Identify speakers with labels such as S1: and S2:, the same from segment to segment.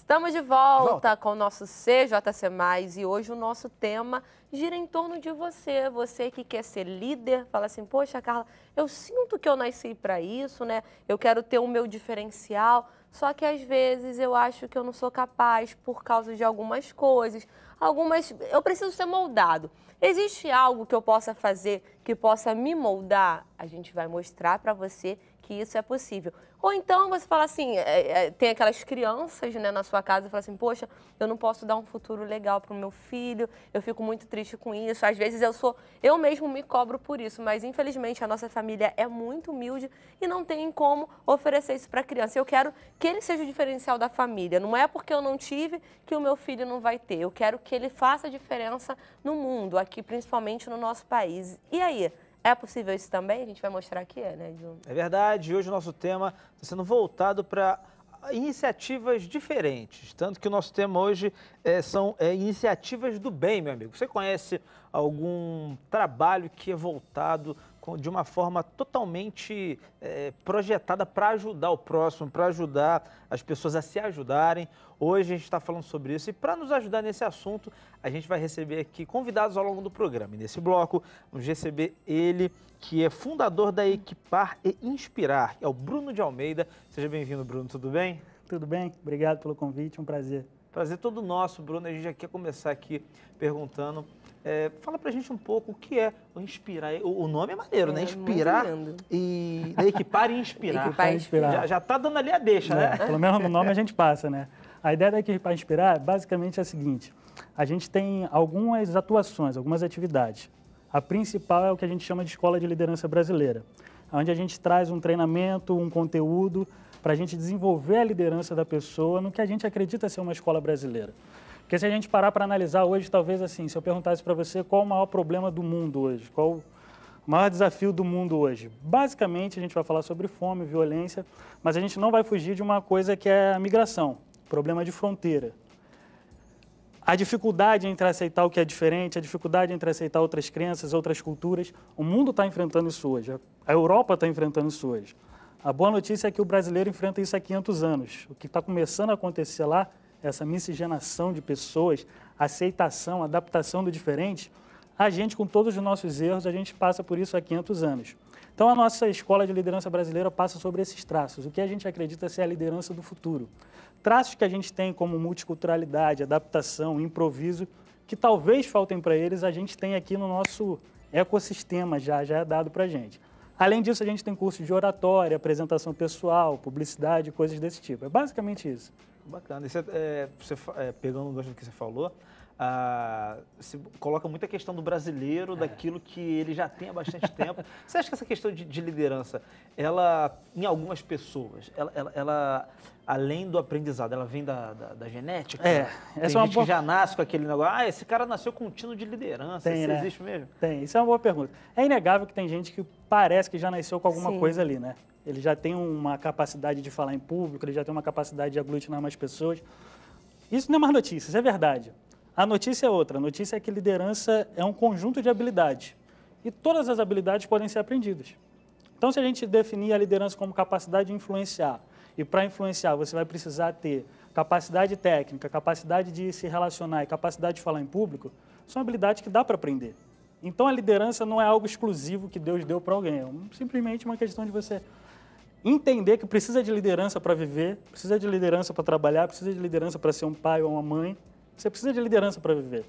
S1: Estamos de volta com o nosso CJC+, e hoje o nosso tema gira em torno de você. Você que quer ser líder, fala assim, poxa, Carla, eu sinto que eu nasci para isso, né? Eu quero ter o meu diferencial, só que às vezes eu acho que eu não sou capaz por causa de algumas coisas. Eu preciso ser moldado. Existe algo que eu possa fazer que possa me moldar? A gente vai mostrar para você que isso é possível. Ou então você fala assim, tem aquelas crianças, né, na sua casa e fala assim, poxa, eu não posso dar um futuro legal para o meu filho, eu fico muito triste com isso. Às vezes eu mesmo me cobro por isso, mas infelizmente a nossa família é muito humilde e não tem como oferecer isso para a criança. Eu quero que ele seja o diferencial da família. Não é porque eu não tive que o meu filho não vai ter. Eu quero que ele faça diferença no mundo, aqui principalmente no nosso país. E aí? É possível isso também? A gente vai mostrar aqui, né, Ju?
S2: É verdade. Hoje o nosso tema está sendo voltado para iniciativas diferentes. Tanto que o nosso tema hoje são iniciativas do bem, meu amigo. Você conhece algum trabalho que é voltado de uma forma totalmente projetada para ajudar o próximo, para ajudar as pessoas a se ajudarem? Hoje a gente está falando sobre isso e para nos ajudar nesse assunto, a gente vai receber aqui convidados ao longo do programa. E nesse bloco, vamos receber ele, que é fundador da Equipar e Inspirar, que é o Bruno de Almeida. Seja bem-vindo, Bruno, tudo bem?
S3: Tudo bem, obrigado pelo convite, um prazer.
S2: Prazer todo nosso, Bruno. A gente já quer começar aqui perguntando. Fala pra gente um pouco o que é o Inspirar. O nome é maneiro, né? Inspirar e Equipar e Inspirar.
S3: Equipar e Inspirar.
S2: Já tá dando ali a deixa, né?
S3: Pelo menos no nome a gente passa, né? A ideia da Equipar e Inspirar basicamente é a seguinte: a gente tem algumas atuações, algumas atividades. A principal é o que a gente chama de Escola de Liderança Brasileira, onde a gente traz um treinamento, um conteúdo para a gente desenvolver a liderança da pessoa no que a gente acredita ser uma escola brasileira. Porque se a gente parar para analisar hoje, talvez assim, se eu perguntasse para você qual o maior problema do mundo hoje, qual o maior desafio do mundo hoje, basicamente a gente vai falar sobre fome, violência, mas a gente não vai fugir de uma coisa que é a migração, problema de fronteira. A dificuldade entre aceitar o que é diferente, a dificuldade entre aceitar outras crenças, outras culturas, o mundo está enfrentando isso hoje, a Europa está enfrentando isso hoje. A boa notícia é que o brasileiro enfrenta isso há 500 anos. O que está começando a acontecer lá, essa miscigenação de pessoas, aceitação, adaptação do diferente, a gente, com todos os nossos erros, a gente passa por isso há 500 anos. Então, a nossa Escola de Liderança Brasileira passa sobre esses traços, o que a gente acredita ser a liderança do futuro. Traços que a gente tem como multiculturalidade, adaptação, improviso, que talvez faltem para eles, a gente tem aqui no nosso ecossistema, já é dado para a gente. Além disso, a gente tem cursos de oratória, apresentação pessoal, publicidade, coisas desse tipo. É basicamente isso.
S2: Bacana. E pegando o gancho do que você falou, você coloca muita questão do brasileiro, daquilo que ele já tem há bastante tempo. Você acha que essa questão de liderança, ela, em algumas pessoas, ela além do aprendizado, ela vem da genética? Tem gente que já nasce com aquele negócio, esse cara nasceu com um tino de liderança, isso existe mesmo?
S3: Tem, isso é uma boa pergunta. É inegável que tem gente que parece que já nasceu com alguma coisa ali, né? Ele já tem uma capacidade de falar em público, ele já tem uma capacidade de aglutinar mais pessoas. Isso não é mais notícia, isso é verdade. A notícia é outra. A notícia é que liderança é um conjunto de habilidades. E todas as habilidades podem ser aprendidas. Então, se a gente definir a liderança como capacidade de influenciar, e para influenciar você vai precisar ter capacidade técnica, capacidade de se relacionar e capacidade de falar em público, são habilidades que dá para aprender. Então, a liderança não é algo exclusivo que Deus deu para alguém. É simplesmente uma questão de você entender que precisa de liderança para viver, precisa de liderança para trabalhar, precisa de liderança para ser um pai ou uma mãe. Você precisa de liderança para viver.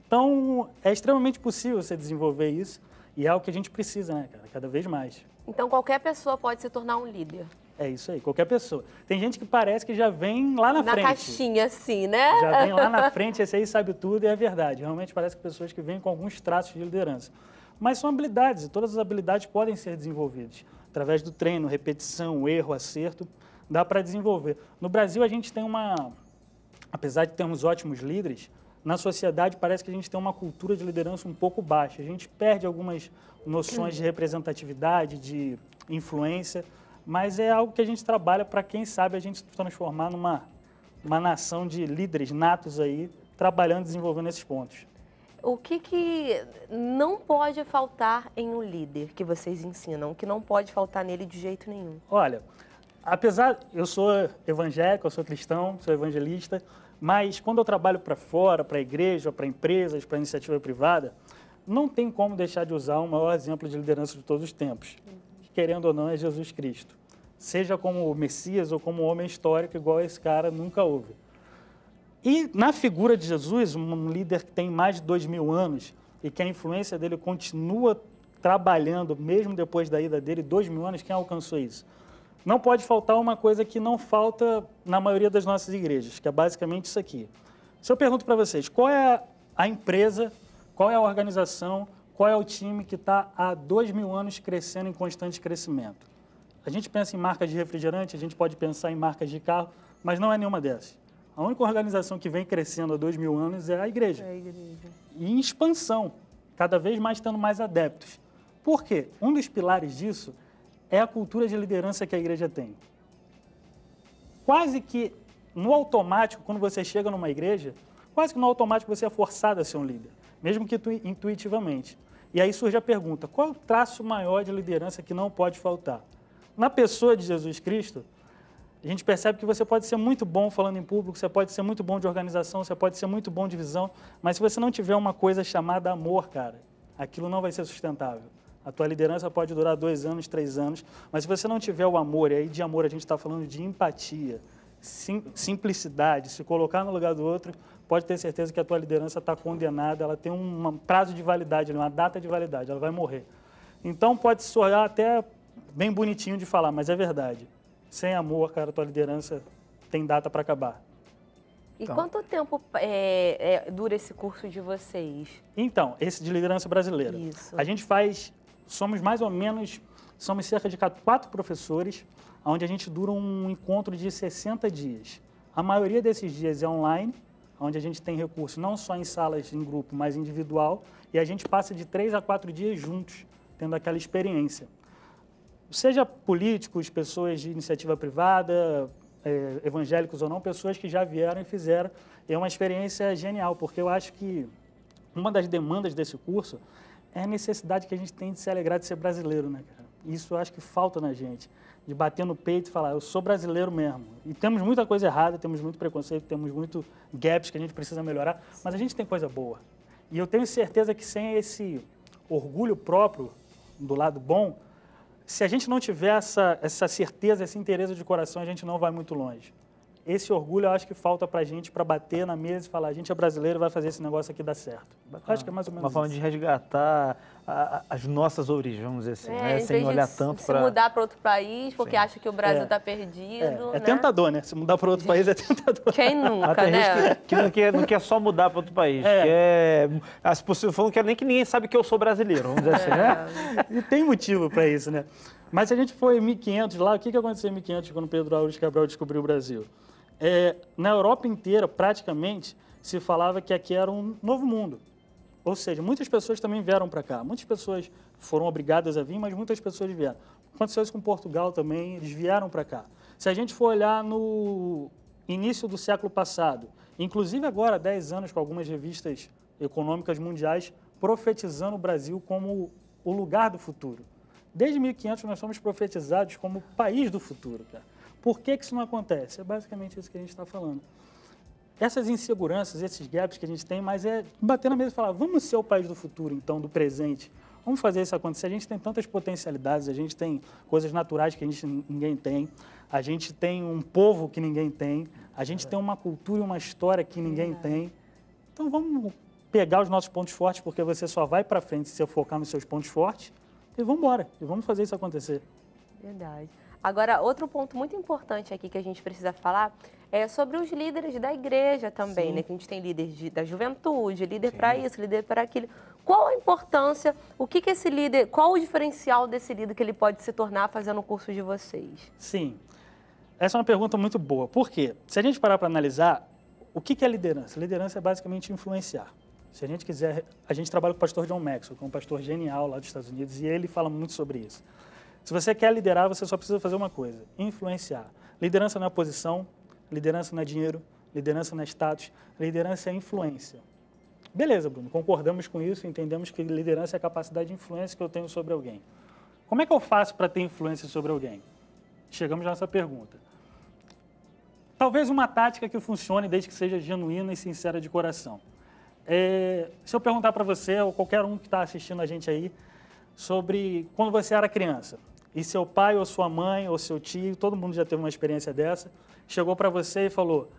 S3: Então, é extremamente possível você desenvolver isso e é o que a gente precisa, né, cara? Cada vez mais.
S1: Então, qualquer pessoa pode se tornar um líder.
S3: É isso aí, qualquer pessoa. Tem gente que parece que já vem lá na frente.
S1: Na caixinha, assim, né?
S3: Já vem lá na frente, esse aí sabe tudo e é verdade. Realmente parece que pessoas que vêm com alguns traços de liderança. Mas são habilidades e todas as habilidades podem ser desenvolvidas. Através do treino, repetição, erro, acerto, dá para desenvolver. No Brasil, a gente tem apesar de termos ótimos líderes, na sociedade parece que a gente tem uma cultura de liderança um pouco baixa. A gente perde algumas noções de representatividade, de influência, mas é algo que a gente trabalha para, quem sabe, a gente se transformar numa nação de líderes natos aí, trabalhando e desenvolvendo esses pontos.
S1: O que não pode faltar em um líder que vocês ensinam? O que não pode faltar nele de jeito nenhum?
S3: Olha, apesar, eu sou evangélico, eu sou cristão, sou evangelista, mas quando eu trabalho para fora, para a igreja, para empresas, para iniciativa privada, não tem como deixar de usar o maior exemplo de liderança de todos os tempos. Querendo ou não, é Jesus Cristo. Seja como Messias ou como homem histórico, igual esse cara, nunca houve. E na figura de Jesus, um líder que tem mais de 2000 anos e que a influência dele continua trabalhando, mesmo depois da ida dele, 2000 anos, quem alcançou isso? Não pode faltar uma coisa que não falta na maioria das nossas igrejas, que é basicamente isso aqui. Se eu pergunto para vocês, qual é a empresa, qual é a organização, qual é o time que está há 2000 anos crescendo em constante crescimento? A gente pensa em marcas de refrigerante, a gente pode pensar em marcas de carro, mas não é nenhuma dessas. A única organização que vem crescendo há 2000 anos é a igreja. É a igreja. E em expansão, cada vez mais tendo mais adeptos. Por quê? Um dos pilares disso é a cultura de liderança que a igreja tem. Quase que no automático, quando você chega numa igreja, quase que no automático você é forçado a ser um líder, mesmo que intuitivamente. E aí surge a pergunta, qual é o traço maior de liderança que não pode faltar? Na pessoa de Jesus Cristo, a gente percebe que você pode ser muito bom falando em público, você pode ser muito bom de organização, você pode ser muito bom de visão, mas se você não tiver uma coisa chamada amor, cara, aquilo não vai ser sustentável. A tua liderança pode durar 2 anos, 3 anos, mas se você não tiver o amor, e aí de amor a gente está falando de empatia, simplicidade, se colocar no lugar do outro, pode ter certeza que a tua liderança está condenada, ela tem um prazo de validade, uma data de validade, ela vai morrer. Então pode soar até bem bonitinho de falar, mas é verdade. Sem amor, cara, a tua liderança tem data para acabar.
S1: E então, quanto tempo dura esse curso de vocês?
S3: Então, esse de liderança brasileira.
S1: Isso.
S3: A gente somos mais ou menos, somos cerca de 4 professores, onde a gente dura um encontro de 60 dias. A maioria desses dias é online, onde a gente tem recurso não só em salas em grupo, mas individual, e a gente passa de 3 a 4 dias juntos, tendo aquela experiência. Seja políticos, pessoas de iniciativa privada, evangélicos ou não, pessoas que já vieram e fizeram. É uma experiência genial, porque eu acho que uma das demandas desse curso é a necessidade que a gente tem de se alegrar de ser brasileiro, né, cara? Isso eu acho que falta na gente, de bater no peito e falar, eu sou brasileiro mesmo. E temos muita coisa errada, temos muito preconceito, temos muito gaps que a gente precisa melhorar, mas a gente tem coisa boa. E eu tenho certeza que sem esse orgulho próprio do lado bom, se a gente não tiver essa certeza, essa inteireza de coração, a gente não vai muito longe. Esse orgulho eu acho que falta para a gente, para bater na mesa e falar, a gente é brasileiro e vai fazer esse negócio aqui dar certo. Acho que é mais ou menos
S2: uma forma de resgatar as nossas origens, vamos dizer assim, né?
S1: Sem
S2: olhar tanto para...
S1: Se mudar para outro país, porque acha que o Brasil está perdido,
S3: É tentador, né? Se mudar para outro país é tentador.
S1: Quem nunca,
S2: tem
S1: né?
S2: gente que não quer só mudar para outro país. Se possível, não quer nem que ninguém sabe que eu sou brasileiro, vamos dizer assim, né?
S3: E tem motivo para isso, né? Mas se a gente foi em 1500 lá, o que aconteceu em 1500 quando Pedro Álvares Cabral descobriu o Brasil? Na Europa inteira, praticamente, se falava que aqui era um novo mundo. Ou seja, muitas pessoas também vieram para cá. Muitas pessoas foram obrigadas a vir, mas muitas pessoas vieram. Aconteceu isso com Portugal também, eles vieram para cá. Se a gente for olhar no início do século passado, inclusive agora, há 10 anos, com algumas revistas econômicas mundiais, profetizando o Brasil como o lugar do futuro. Desde 1500 nós somos profetizados como o país do futuro, cara. Por que isso não acontece? É basicamente isso que a gente está falando. Essas inseguranças, esses gaps que a gente tem, mas é bater na mesa e falar, vamos ser o país do futuro, então, do presente. Vamos fazer isso acontecer. A gente tem tantas potencialidades, a gente tem coisas naturais que ninguém tem, a gente tem um povo que ninguém tem, a gente tem uma cultura e uma história que ninguém tem. Então, vamos pegar os nossos pontos fortes, porque você só vai para frente se você focar nos seus pontos fortes, e vamos embora, e vamos fazer isso acontecer.
S1: Verdade. Agora, outro ponto muito importante aqui que a gente precisa falar é sobre os líderes da igreja também, né? Que a gente tem líder da juventude, líder para isso, líder para aquilo. Qual a importância, esse líder, qual o diferencial desse líder que ele pode se tornar fazendo o curso de vocês?
S3: Sim, essa é uma pergunta muito boa. Por quê? Se a gente parar para analisar, o que é liderança? Liderança é basicamente influenciar. Se a gente quiser, a gente trabalha com o pastor John Maxwell, que é um pastor genial lá dos Estados Unidos, e ele fala muito sobre isso. Se você quer liderar, você só precisa fazer uma coisa, influenciar. Liderança não é posição, liderança não é dinheiro, liderança não é status, liderança é influência. Beleza, Bruno, concordamos com isso, entendemos que liderança é a capacidade de influência que eu tenho sobre alguém. Como é que eu faço para ter influência sobre alguém? chegamos à nossa pergunta. Talvez uma tática que funcione desde que seja genuína e sincera de coração. Se eu perguntar para você, ou qualquer um que está assistindo a gente aí, sobre quando você era criança, e seu pai ou sua mãe ou seu tio, todo mundo já teve uma experiência dessa, chegou para você e falou,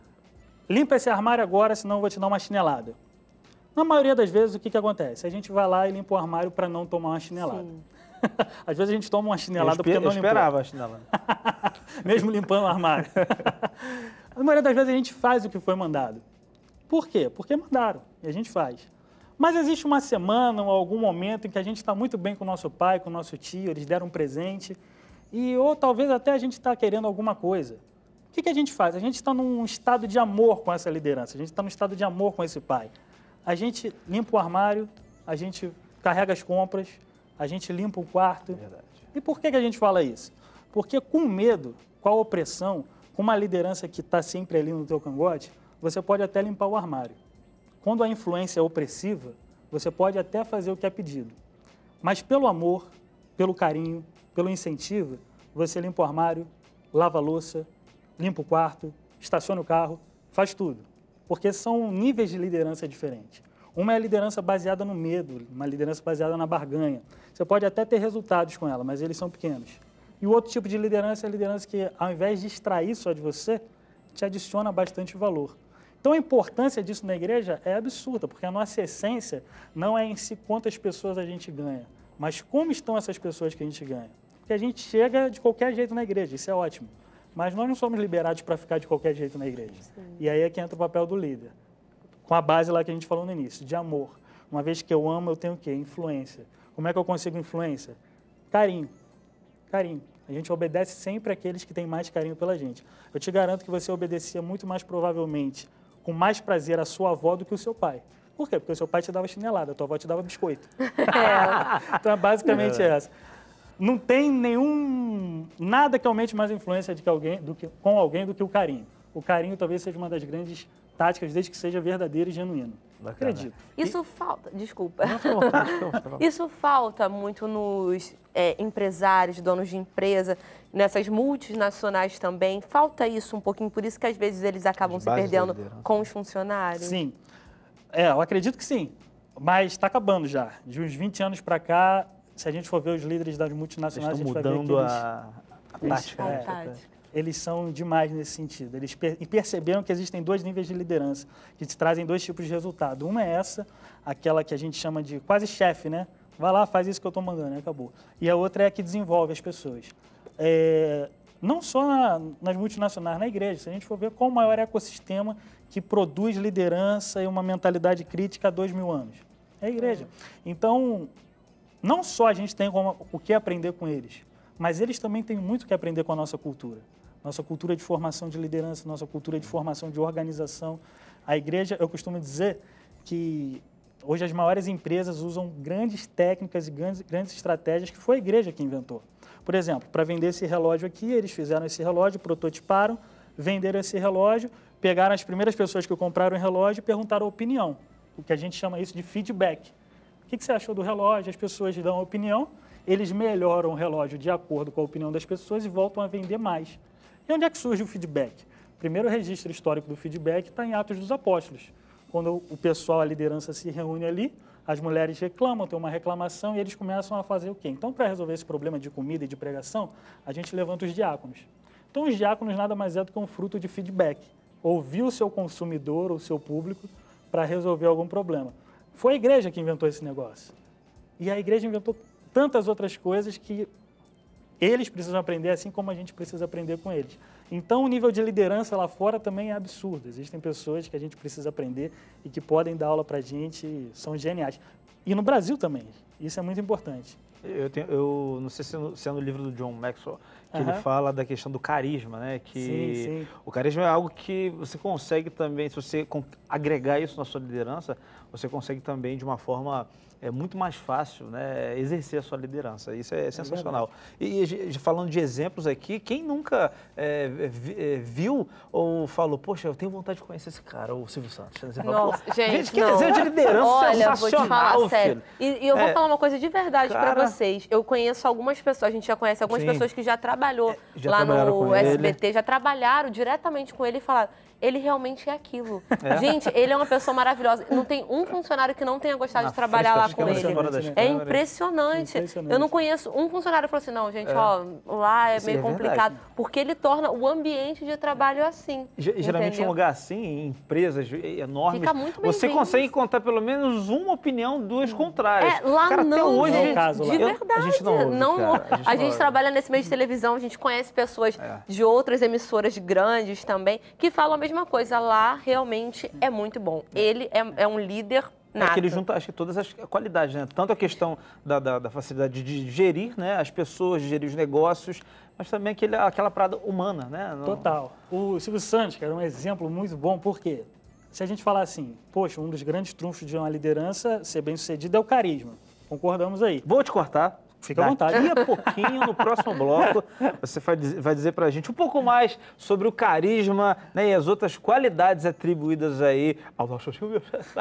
S3: limpa esse armário agora, senão eu vou te dar uma chinelada. Na maioria das vezes, o que acontece? A gente vai lá e limpa o armário para não tomar uma chinelada. Às vezes a gente toma uma chinelada porque não limpou.
S2: Eu esperava a chinelada.
S3: Mesmo limpando o armário. Na maioria das vezes a gente faz o que foi mandado. Por quê? Porque mandaram e a gente faz. Mas existe uma semana ou algum momento em que a gente está muito bem com o nosso pai, com o nosso tio, eles deram um presente, ou talvez até a gente está querendo alguma coisa. O que a gente faz? A gente está num estado de amor com essa liderança, a gente está num estado de amor com esse pai. A gente limpa o armário, a gente carrega as compras, a gente limpa o quarto.
S2: Verdade.
S3: E por que a gente fala isso? Porque com medo, com a opressão, com uma liderança que está sempre ali no teu cangote, você pode até limpar o armário. Quando a influência é opressiva, você pode até fazer o que é pedido. Mas pelo amor, pelo carinho, pelo incentivo, você limpa o armário, lava a louça, limpa o quarto, estaciona o carro, faz tudo. Porque são níveis de liderança diferentes. Uma é a liderança baseada no medo, uma liderança baseada na barganha. Você pode até ter resultados com ela, mas eles são pequenos. E o outro tipo de liderança é a liderança que, ao invés de extrair só de você, te adiciona bastante valor. Então, a importância disso na igreja é absurda, porque a nossa essência não é em si quantas pessoas a gente ganha, mas como estão essas pessoas que a gente ganha. Porque a gente chega de qualquer jeito na igreja, isso é ótimo. Mas nós não somos liberados para ficar de qualquer jeito na igreja. Sim. E aí é que entra o papel do líder. Com a base lá que a gente falou no início, de amor. Uma vez que eu amo, eu tenho o quê? Influência. Como é que eu consigo influência? Carinho. Carinho. A gente obedece sempre àqueles que têm mais carinho pela gente. Eu te garanto que você obedecia muito mais provavelmente, com mais prazer, a sua avó do que o seu pai. Por quê? Porque o seu pai te dava chinelada, a tua avó te dava biscoito. Então, é basicamente essa. Não tem nada que aumente mais a influência com alguém do que o carinho. O carinho talvez seja uma das grandes táticas, desde que seja verdadeiro e genuíno.
S2: Bacana.
S3: Acredito.
S1: Isso falta, desculpa. Isso falta muito nos empresários, donos de empresa, nessas multinacionais também. Falta isso um pouquinho, por isso que às vezes eles acabam se perdendo com os funcionários.
S3: Sim. Eu acredito que sim. Mas está acabando já. De uns 20 anos para cá, se a gente for ver os líderes das multinacionais, a gente vai ver que eles são demais nesse sentido. Eles perceberam que existem dois níveis de liderança, que te trazem dois tipos de resultado. Uma é aquela que a gente chama de quase chefe, né? Vai lá, faz isso que eu estou mandando, acabou. E a outra é a que desenvolve as pessoas. Não só nas multinacionais, na igreja. Se a gente for ver qual o maior ecossistema que produz liderança e uma mentalidade crítica há 2000 anos. É a igreja. Então, não só a gente tem o que aprender com eles, mas eles também têm muito o que aprender com a nossa cultura. Nossa cultura de formação de liderança, nossa cultura de formação de organização. A igreja, eu costumo dizer que hoje as maiores empresas usam grandes técnicas e grandes estratégias que foi a igreja que inventou. Por exemplo, para vender esse relógio aqui, eles fizeram esse relógio, prototiparam, venderam esse relógio, pegaram as primeiras pessoas que compraram o relógio e perguntaram a opinião, o que a gente chama isso de feedback. O que você achou do relógio? As pessoas dão a opinião, eles melhoram o relógio de acordo com a opinião das pessoas e voltam a vender mais. E onde é que surge o feedback? O primeiro registro histórico do feedback está em Atos dos Apóstolos, quando o pessoal, a liderança se reúne ali, as mulheres reclamam, tem uma reclamação e eles começam a fazer o quê? Então, para resolver esse problema de comida e de pregação, a gente levanta os diáconos. Então, os diáconos nada mais é do que um fruto de feedback. Ouvir o seu consumidor, o seu público, para resolver algum problema. Foi a igreja que inventou esse negócio. E a igreja inventou tantas outras coisas que eles precisam aprender, assim como a gente precisa aprender com eles. Então, o nível de liderança lá fora também é absurdo. Existem pessoas que a gente precisa aprender e que podem dar aula para a gente e são geniais. E no Brasil também. Isso é muito importante.
S2: Eu não sei se é no livro do John Maxwell, que ele fala da questão do carisma, né? Que
S3: sim.
S2: O carisma é algo que você consegue também, se você agregar isso na sua liderança, você consegue também, de uma forma é muito mais fácil, né, exercer a sua liderança. Isso é sensacional. E falando de exemplos aqui, quem nunca viu ou falou, poxa, eu tenho vontade de conhecer esse cara, o Silvio Santos. Você fala,
S1: Nossa, gente,
S2: que exemplo de liderança
S1: olha,
S2: sensacional,
S1: vou te falar, sério.
S2: filho.
S1: E eu vou falar uma coisa de verdade
S2: cara,
S1: pra vocês. Eu conheço algumas pessoas, a gente já conhece algumas
S2: sim,
S1: pessoas que já trabalhou
S2: já
S1: lá
S2: trabalharam
S1: no
S2: com ele.
S1: SBT, já trabalharam diretamente com ele e falaram, ele realmente é aquilo. Gente, ele é uma pessoa maravilhosa. Não tem um funcionário que não tenha gostado de trabalhar lá com ele. É impressionante. Eu não conheço um funcionário que falou assim, não, gente, ó, lá é meio complicado. Porque ele torna o ambiente de trabalho assim.
S2: Geralmente um lugar assim, em empresas enormes,
S1: fica muito bem
S2: você consegue encontrar pelo menos uma opinião, duas contrárias.
S1: Lá
S2: cara,
S1: não,
S2: até hoje,
S1: gente,
S3: caso lá.
S1: de verdade.
S2: A gente não ouve, cara.
S1: A gente trabalha nesse meio de televisão, a gente conhece pessoas de outras emissoras grandes também, que falam a mesma coisa. Lá realmente é muito bom. Ele é um líder nato.
S2: Que ele junta, acho que todas as qualidades, né? Tanto a questão da facilidade de gerir, né, as pessoas, de gerir os negócios, mas também aquela parada humana, né?
S3: Total. O Silvio Santos, cara, é um exemplo muito bom, porque se a gente falar assim, poxa, um dos grandes trunfos de uma liderança ser bem-sucedida é o carisma. Concordamos aí.
S2: Vou te cortar.
S3: Fica à vontade.
S2: Daqui a pouquinho, no próximo bloco, você vai dizer pra gente um pouco mais sobre o carisma, né, e as outras qualidades atribuídas aí ao nosso Silvio Santos.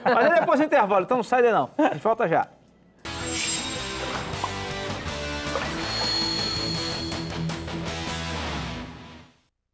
S2: Mas depois do intervalo, então não sai daí não. A gente volta já.